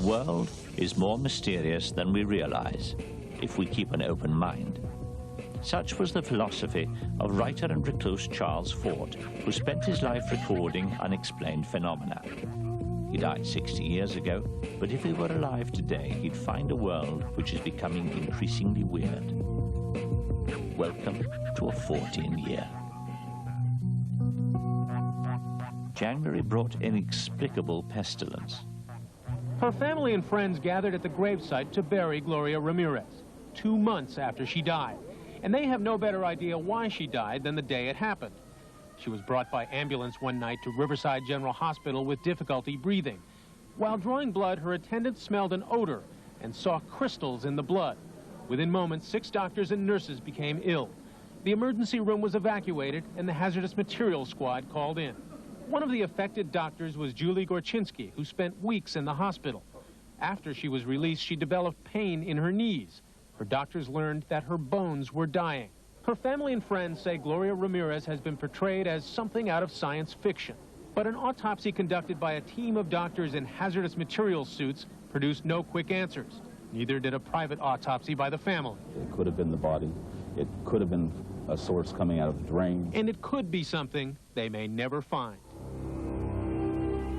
world is more mysterious than we realize if we keep an open mind. Such was the philosophy of writer and recluse Charles Fort, who spent his life recording unexplained phenomena. He died 60 years ago, but if he were alive today, he'd find a world which is becoming increasingly weird. Welcome to a Fortean year. January brought inexplicable pestilence. Her family and friends gathered at the gravesite to bury Gloria Ramirez, 2 months after she died. And they have no better idea why she died than the day it happened. She was brought by ambulance one night to Riverside General Hospital with difficulty breathing. While drawing blood, her attendant smelled an odor and saw crystals in the blood. Within moments, 6 doctors and nurses became ill. The emergency room was evacuated and the hazardous materials squad called in. One of the affected doctors was Julie Gorchinsky, who spent weeks in the hospital. After she was released, she developed pain in her knees. Her doctors learned that her bones were dying. Her family and friends say Gloria Ramirez has been portrayed as something out of science fiction. But an autopsy conducted by a team of doctors in hazardous materials suits produced no quick answers. Neither did a private autopsy by the family. It could have been the body. It could have been a source coming out of the drain. And it could be something they may never find.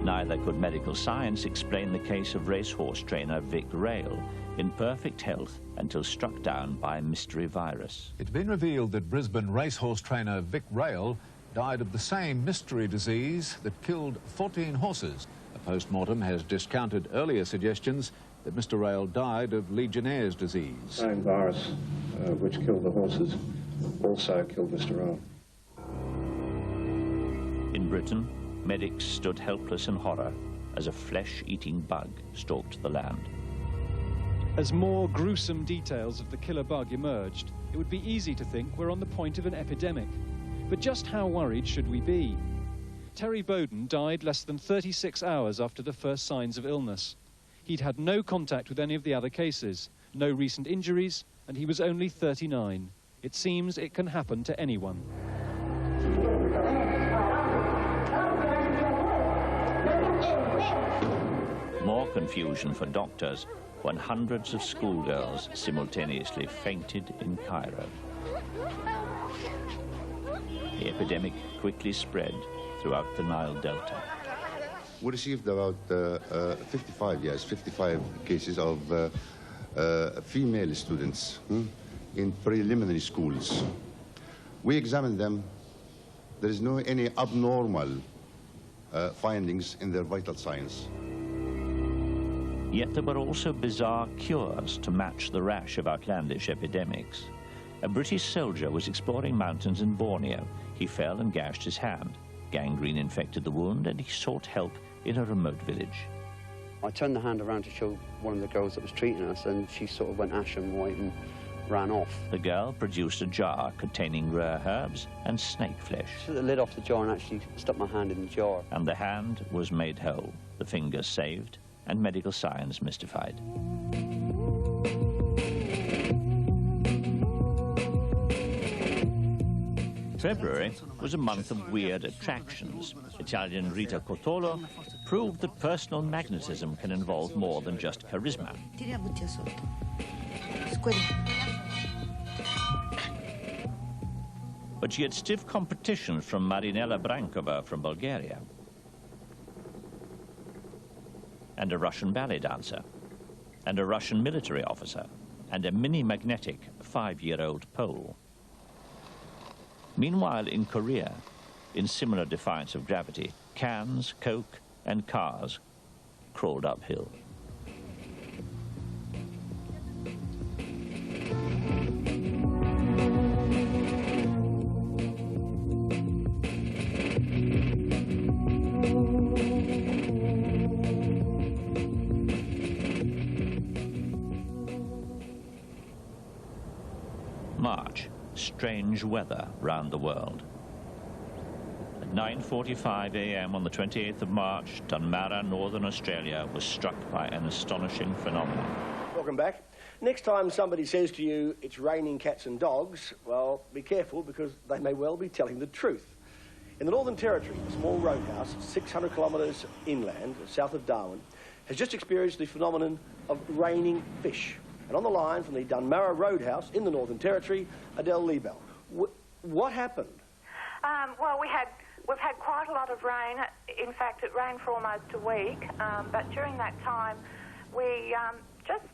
Neither could medical science explain the case of racehorse trainer Vic Rail, in perfect health until struck down by a mystery virus. It's been revealed that Brisbane racehorse trainer Vic Rail died of the same mystery disease that killed 14 horses. A post-mortem has discounted earlier suggestions that Mr. Rail died of Legionnaire's disease. The same virus which killed the horses also killed Mr. Rail. In Britain, medics stood helpless in horror as a flesh-eating bug stalked the land. As more gruesome details of the killer bug emerged, it would be easy to think we're on the point of an epidemic. But just how worried should we be? Terry Bowden died less than 36 hours after the first signs of illness. He'd had no contact with any of the other cases, no recent injuries, and he was only 39. It seems it can happen to anyone. More confusion for doctors when hundreds of schoolgirls simultaneously fainted in Cairo. The epidemic quickly spread throughout the Nile Delta. We received about 55 cases of female students in preliminary schools. We examined them. There is no any abnormal findings in their vital signs. Yet there were also bizarre cures to match the rash of outlandish epidemics. A British soldier was exploring mountains in Borneo. He fell and gashed his hand. Gangrene infected the wound and he sought help in a remote village. I turned the hand around to show one of the girls that was treating us and she sort of went ashen white and ran off. The girl produced a jar containing rare herbs and snake flesh. I took the lid off the jar and actually stuck my hand in the jar. And the hand was made whole, the fingers saved, and medical science mystified. February was a month of weird attractions. Italian Rita Cotolo proved that personal magnetism can involve more than just charisma. But she had stiff competition from Marinela Brankova from Bulgaria, and a Russian ballet dancer, and a Russian military officer, and a mini-magnetic 5-year-old Pole. Meanwhile, in Korea, in similar defiance of gravity, cans, coke, and cars crawled uphill. March, strange weather round the world. At 9:45 a.m. on the 28th of March, Dunmara, Northern Australia, was struck by an astonishing phenomenon. Welcome back. Next time somebody says to you, it's raining cats and dogs, well, be careful because they may well be telling the truth. In the Northern Territory, a small roadhouse 600 kilometres inland, south of Darwin, has just experienced the phenomenon of raining fish. And on the line from the Dunmarrow Roadhouse in the Northern Territory, Adele Liebel. What happened? Well, we've had quite a lot of rain. In fact, it rained for almost a week. But during that time, we just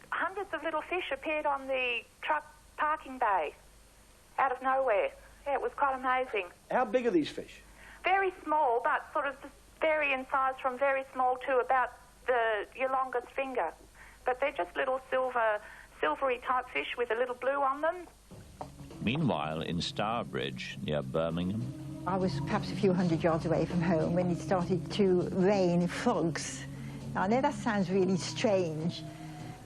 hundreds of little fish appeared on the truck parking bay out of nowhere. Yeah, it was quite amazing. How big are these fish? Very small, but sort of vary in size from very small to about your longest finger. But they're just little silvery type fish with a little blue on them. Meanwhile, in Stourbridge, near Birmingham, I was perhaps a few hundred yards away from home when it started to rain frogs. Now, I know that sounds really strange,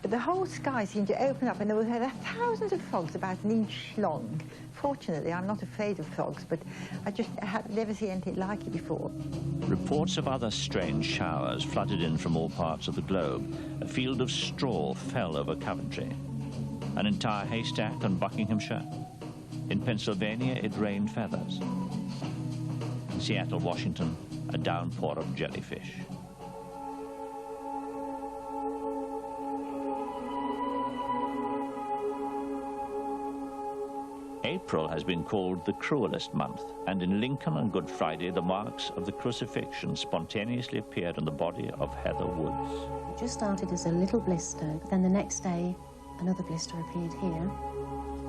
but the whole sky seemed to open up and there were thousands of frogs about an inch long. Fortunately, I'm not afraid of frogs, but I had never seen anything like it before. reports of other strange showers flooded in from all parts of the globe. A field of straw fell over Coventry. An entire haystack on Buckinghamshire. In Pennsylvania, it rained feathers. In Seattle, Washington, a downpour of jellyfish. April has been called the cruelest month, and in Lincoln on Good Friday, the marks of the crucifixion spontaneously appeared on the body of Heather Woods. It just started as a little blister, but then the next day, another blister appeared here.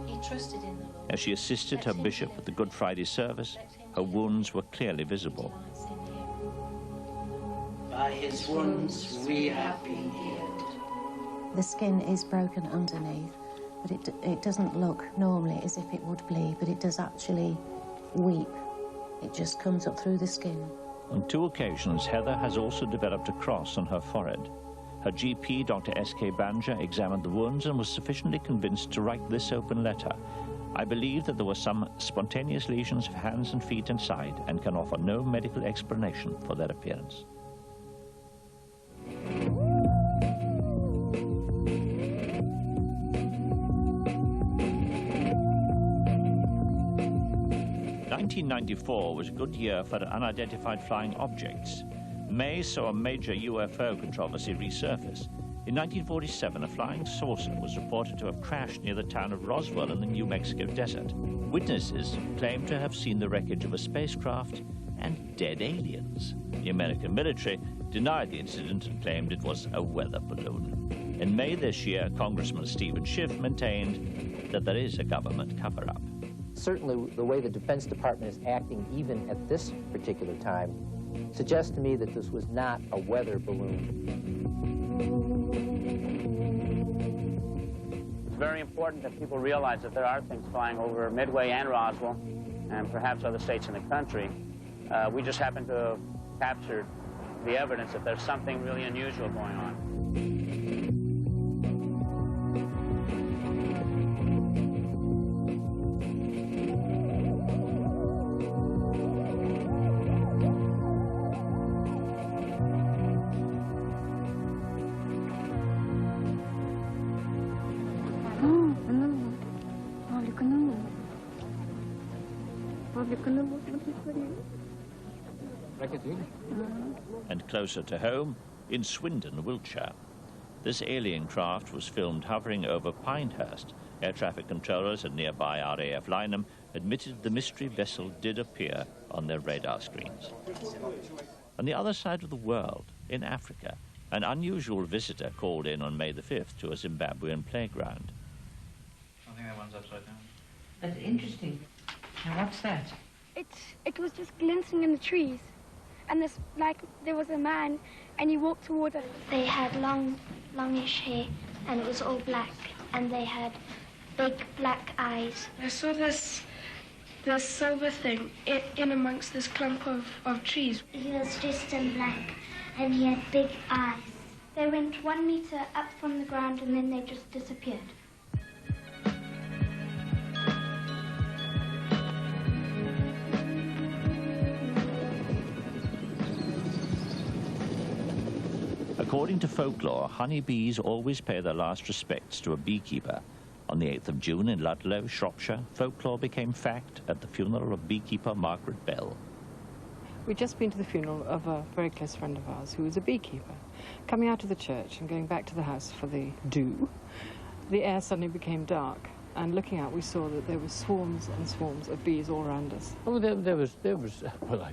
He trusted in the Lord. As she assisted her bishop at the Good Friday service, her wounds were clearly visible. By his wounds we have been healed. The skin is broken underneath, but it doesn't look normally as if it would bleed, but it does actually weep. It just comes up through the skin. On 2 occasions, Heather has also developed a cross on her forehead. Her GP, Dr. S.K. Banja, examined the wounds and was sufficiently convinced to write this open letter. I believe that there were some spontaneous lesions of hands and feet and side and can offer no medical explanation for their appearance. '94 was a good year for unidentified flying objects. May saw a major UFO controversy resurface. In 1947, a flying saucer was reported to have crashed near the town of Roswell in the New Mexico desert. Witnesses claimed to have seen the wreckage of a spacecraft and dead aliens. The American military denied the incident and claimed it was a weather balloon. In May this year, Congressman Stephen Schiff maintained that there is a government cover-up. Certainly, the way the Defense Department is acting even at this particular time suggests to me that this was not a weather balloon. It's very important that people realize that there are things flying over Midway and Roswell, and perhaps other states in the country. We just happen to have captured the evidence that there's something really unusual going on. And closer to home, in Swindon, Wiltshire. This alien craft was filmed hovering over Pinehurst. Air traffic controllers at nearby RAF Lynham admitted the mystery vessel did appear on their radar screens. On the other side of the world, in Africa, an unusual visitor called in on May the 5th to a Zimbabwean playground. I think that one's upside down. That's interesting. Now what's that? It was just glistening in the trees. And there was a man, and he walked towards us. They had longish hair, and it was all black, and they had big black eyes. I saw this silver thing in amongst this clump of trees. He was dressed in black, and he had big eyes. They went 1 meter up from the ground, and then they just disappeared. According to folklore, honeybees always pay their last respects to a beekeeper. On the 8th of June in Ludlow, Shropshire, folklore became fact at the funeral of beekeeper Margaret Bell. We'd just been to the funeral of a very close friend of ours who was a beekeeper. Coming out of the church and going back to the house for the do, the air suddenly became dark, and looking out we saw that there were swarms and swarms of bees all around us. Oh, there was, well, I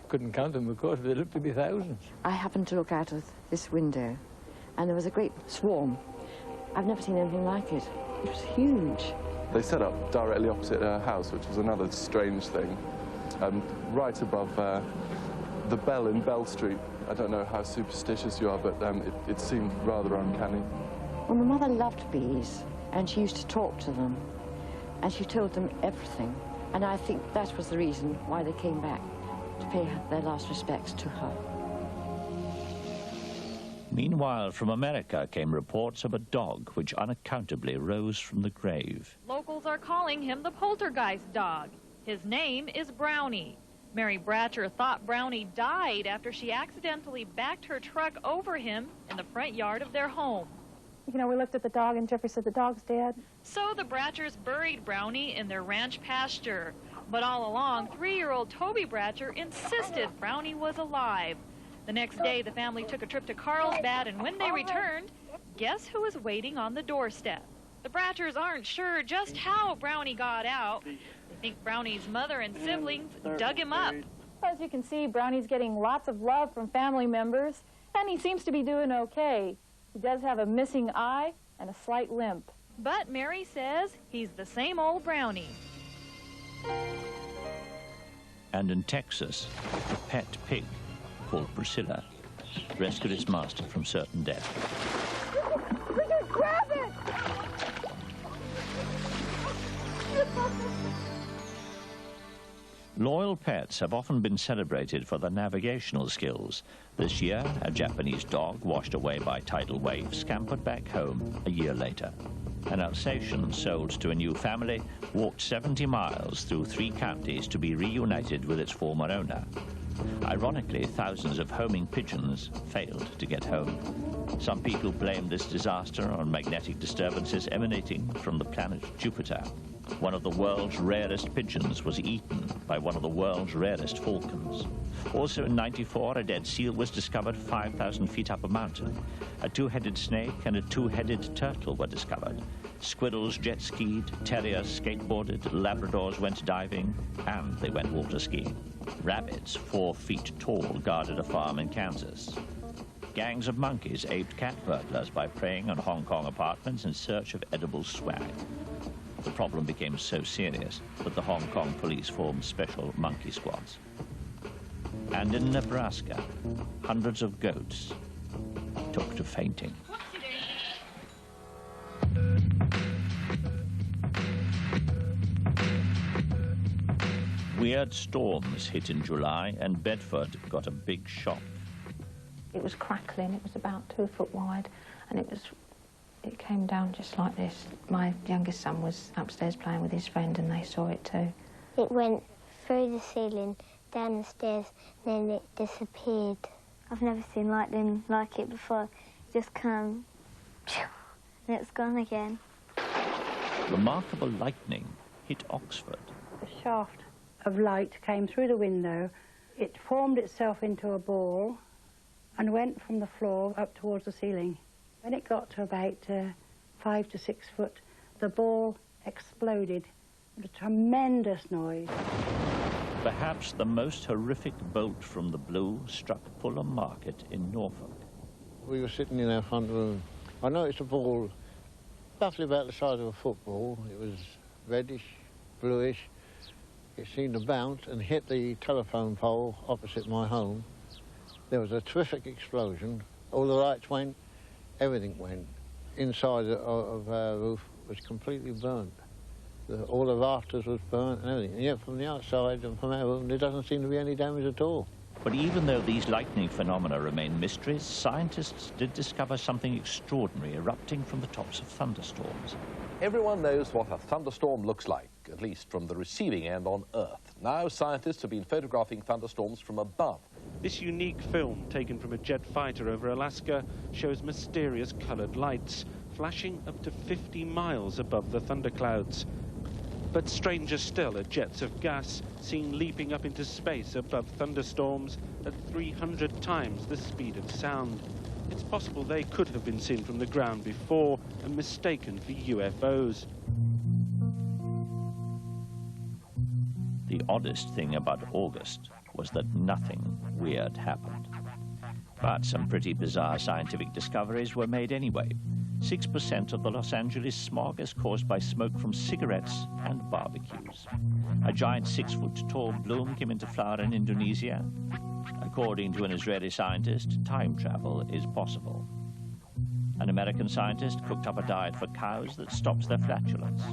couldn't count them, of course, but there looked to be thousands. I happened to look out of this window, and there was a great swarm. I've never seen anything like it. It was huge. They set up directly opposite her house, which was another strange thing. Right above the bell in Bell Street. I don't know how superstitious you are, but it seemed rather uncanny. Well, my mother loved bees, and she used to talk to them, and she told them everything. And I think that was the reason why they came back, to pay their last respects to her. Meanwhile, from America came reports of a dog which unaccountably rose from the grave. Locals are calling him the poltergeist dog. His name is Brownie. Mary Bratcher thought Brownie died after she accidentally backed her truck over him in the front yard of their home. You know, we looked at the dog and Jeffrey said the dog's dead. So the Bratchers buried Brownie in their ranch pasture. But all along, 3-year-old Toby Bratcher insisted Brownie was alive. The next day, the family took a trip to Carlsbad, and when they returned, guess who was waiting on the doorstep? The Bratchers aren't sure just how Brownie got out. They think Brownie's mother and siblings dug him up. As you can see, Brownie's getting lots of love from family members, and he seems to be doing okay. He does have a missing eye and a slight limp. But Mary says he's the same old Brownie. And in Texas, a pet pig called Priscilla rescued its master from certain death. We can grab it! Loyal pets have often been celebrated for their navigational skills. This year, a Japanese dog washed away by tidal waves scampered back home a year later. An Alsatian sold to a new family walked 70 miles through 3 counties to be reunited with its former owner. Ironically, thousands of homing pigeons failed to get home. Some people blame this disaster on magnetic disturbances emanating from the planet Jupiter. One of the world's rarest pigeons was eaten by one of the world's rarest falcons. Also in '94, a dead seal was discovered 5,000 feet up a mountain. A 2-headed snake and a 2-headed turtle were discovered. Squirrels jet skied, terriers skateboarded, Labradors went diving, and they went water skiing. Rabbits, 4 feet tall, guarded a farm in Kansas. Gangs of monkeys aped cat burglars by preying on Hong Kong apartments in search of edible swag. The problem became so serious that the Hong Kong police formed special monkey squads. And in Nebraska, hundreds of goats took to fainting. Weird storms hit in July, and Bedford got a big shock. It was crackling. It was about 2 foot wide, and it came down just like this. My youngest son was upstairs playing with his friend, and they saw it too. It went through the ceiling, down the stairs, and then it disappeared. I've never seen lightning like it before. It just come, and it's gone again. Remarkable lightning hit Oxford. A shaft of light came through the window. It formed itself into a ball and went from the floor up towards the ceiling. When it got to about 5 to 6 foot, the ball exploded with a tremendous noise. Perhaps the most horrific bolt from the blue struck Fulham Market in Norfolk. We were sitting in our front room. I noticed a ball roughly about the size of a football. It was reddish, bluish. It seemed to bounce and hit the telephone pole opposite my home. There was a terrific explosion. All the lights went, everything went. Inside of our roof was completely burnt. All the rafters was burnt and everything. And yet from the outside and from our room, there doesn't seem to be any damage at all. But even though these lightning phenomena remain mysteries, scientists did discover something extraordinary erupting from the tops of thunderstorms. Everyone knows what a thunderstorm looks like, at least from the receiving end on Earth. Now scientists have been photographing thunderstorms from above. This unique film, taken from a jet fighter over Alaska, shows mysterious coloured lights flashing up to 50 miles above the thunderclouds. But stranger still are jets of gas seen leaping up into space above thunderstorms at 300 times the speed of sound. It's possible they could have been seen from the ground before and mistaken for UFOs. The oddest thing about August was that nothing weird happened. But some pretty bizarre scientific discoveries were made anyway. 6% of the Los Angeles smog is caused by smoke from cigarettes and barbecues. A giant 6-foot-tall bloom came into flower in Indonesia. According to an Israeli scientist, time travel is possible. An American scientist cooked up a diet for cows that stops their flatulence.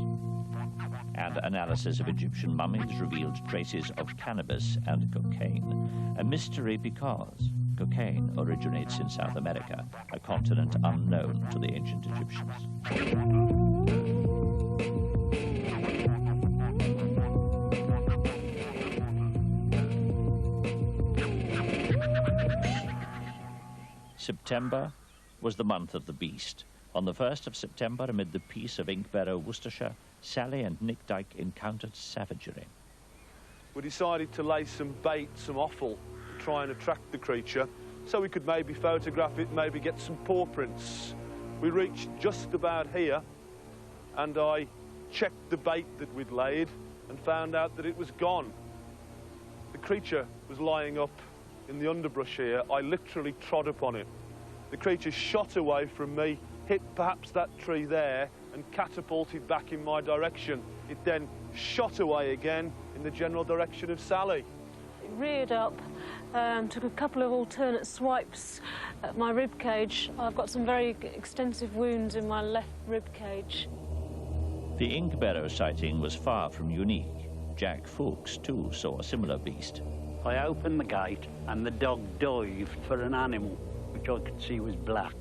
And analysis of Egyptian mummies revealed traces of cannabis and cocaine. A mystery because cocaine originates in South America, a continent unknown to the ancient Egyptians. September was the month of the beast. On the 1st of September, amid the peace of Inkbarrow, Worcestershire, Sally and Nick Dyke encountered savagery. We decided to lay some bait, some offal, to try and attract the creature, so we could maybe photograph it, maybe get some paw prints. We reached just about here, and I checked the bait that we'd laid and found out that it was gone. The creature was lying up in the underbrush here. I literally trod upon it. The creature shot away from me, hit perhaps that tree there, and catapulted back in my direction. It then shot away again in the general direction of Sally. It reared up, took a couple of alternate swipes at my rib cage. I've got some very extensive wounds in my left rib cage. The Inkbarrow sighting was far from unique. Jack Fuchs, too, saw a similar beast. I opened the gate and the dog dived for an animal, which I could see was black.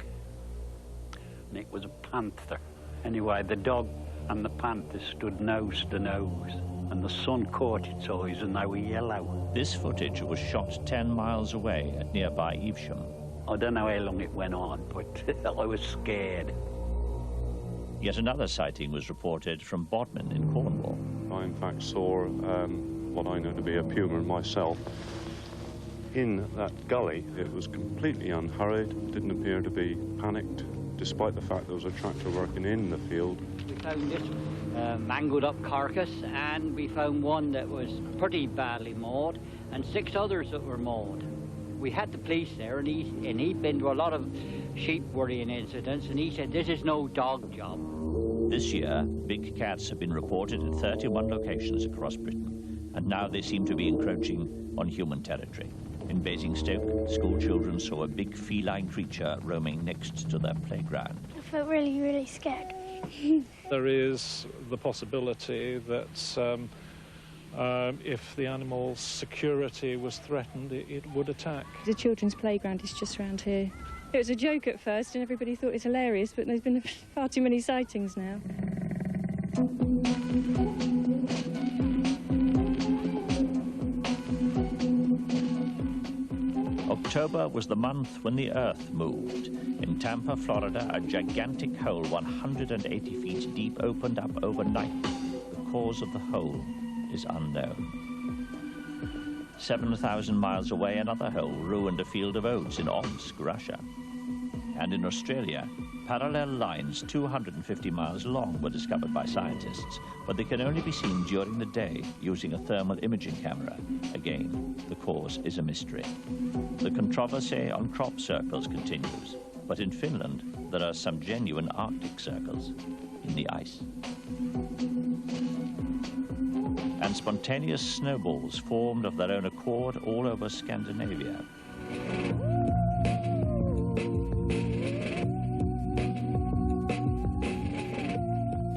And it was a panther. Anyway, the dog and the panther stood nose to nose, and the sun caught its eyes and they were yellow. This footage was shot 10 miles away at nearby Evesham. I don't know how long it went on, but I was scared. Yet another sighting was reported from Bodmin in Cornwall. I in fact saw what I know to be a puma myself. In that gully, it was completely unhurried, didn't appear to be panicked, despite the fact there was a tractor working in the field. We found this mangled up carcass, and we found one that was pretty badly mauled, and 6 others that were mauled. We had the police there, and he'd been to a lot of sheep worrying incidents, and he said, this is no dog job. This year, big cats have been reported at 31 locations across Britain, and now they seem to be encroaching on human territory. In Basingstoke, school children saw a big feline creature roaming next to their playground. I felt really, really scared. There is the possibility that if the animal's security was threatened, it would attack. The children's playground is just around here. It was a joke at first and everybody thought it was hilarious, but there's been far too many sightings now. October was the month when the Earth moved. In Tampa, Florida, a gigantic hole 180 feet deep opened up overnight. The cause of the hole is unknown. 7,000 miles away, another hole ruined a field of oats in Omsk, Russia. And in Australia, parallel lines 250 miles long were discovered by scientists, but they can only be seen during the day using a thermal imaging camera. Again, the cause is a mystery. The controversy on crop circles continues, but in Finland, there are some genuine Arctic circles in the ice. And spontaneous snowballs formed of their own accord all over Scandinavia.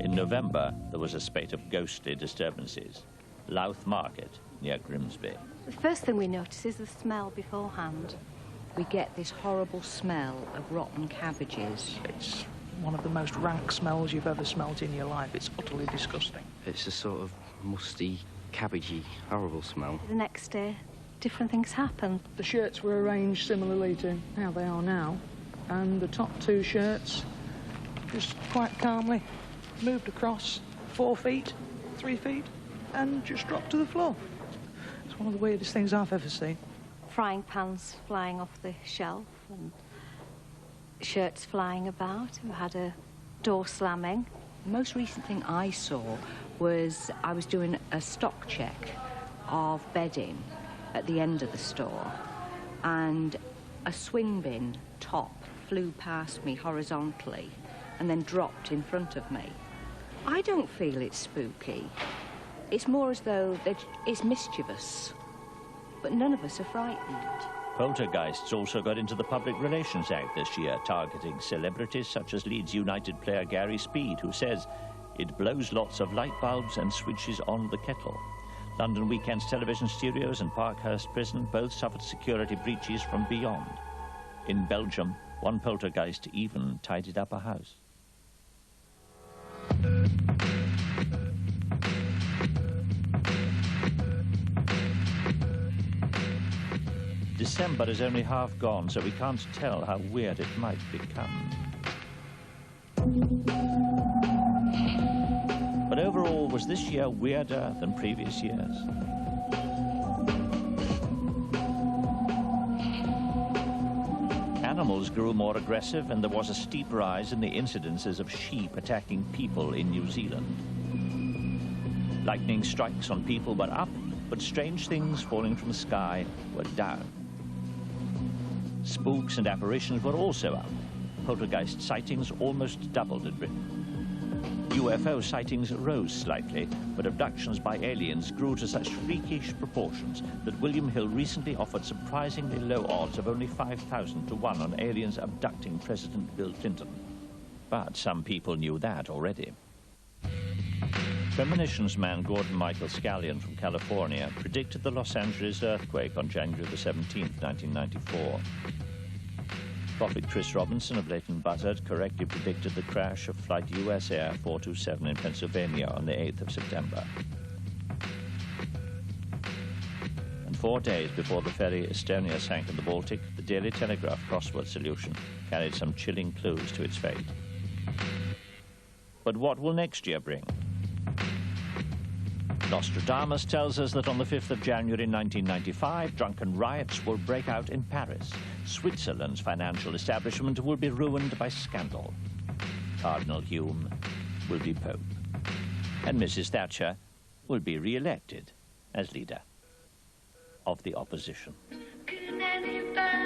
In November, there was a spate of ghostly disturbances. Louth Market, near Grimsby. The first thing we notice is the smell beforehand. We get this horrible smell of rotten cabbages. It's one of the most rank smells you've ever smelt in your life. It's utterly disgusting. It's a sort of musty, cabbagey, horrible smell. The next day, different things happen. The shirts were arranged similarly to how they are now, and the top 2 shirts just quite calmly moved across 4 feet 3 feet and just dropped to the floor. It's one of the weirdest things I've ever seen. Frying pans flying off the shelf and shirts flying about. We had a door slamming. The most recent thing I saw was I was doing a stock check of bedding at the end of the store, and a swing bin top flew past me horizontally and then dropped in front of me. I don't feel it's spooky. It's more as though it's mischievous, but none of us are frightened. Poltergeists also got into the Public Relations Act this year, targeting celebrities such as Leeds United player Gary Speed, who says it blows lots of light bulbs and switches on the kettle. London Weekend's television studios and Parkhurst Prison both suffered security breaches from beyond. In Belgium, one poltergeist even tidied up a house. December is only half gone, so we can't tell how weird it might become. But overall, was this year weirder than previous years? Animals grew more aggressive, and there was a steep rise in the incidences of sheep attacking people in New Zealand. Lightning strikes on people were up, but strange things falling from the sky were down. Spooks and apparitions were also up. Poltergeist sightings almost doubled in Britain. UFO sightings rose slightly, but abductions by aliens grew to such freakish proportions that William Hill recently offered surprisingly low odds of only 5,000 to 1 on aliens abducting President Bill Clinton. But some people knew that already. Premonitions man Gordon Michael Scallion from California predicted the Los Angeles earthquake on January the 17th, 1994. Prophet Chris Robinson of Leighton Buzzard correctly predicted the crash of flight US Air 427 in Pennsylvania on the 8th of September. And 4 days before the ferry Estonia sank in the Baltic, the Daily Telegraph crossword solution carried some chilling clues to its fate. But what will next year bring? Nostradamus tells us that on the 5th of January 1995, drunken riots will break out in Paris. Switzerland's financial establishment will be ruined by scandal. Cardinal Hume will be Pope. And Mrs. Thatcher will be re-elected as leader of the opposition. Can anybody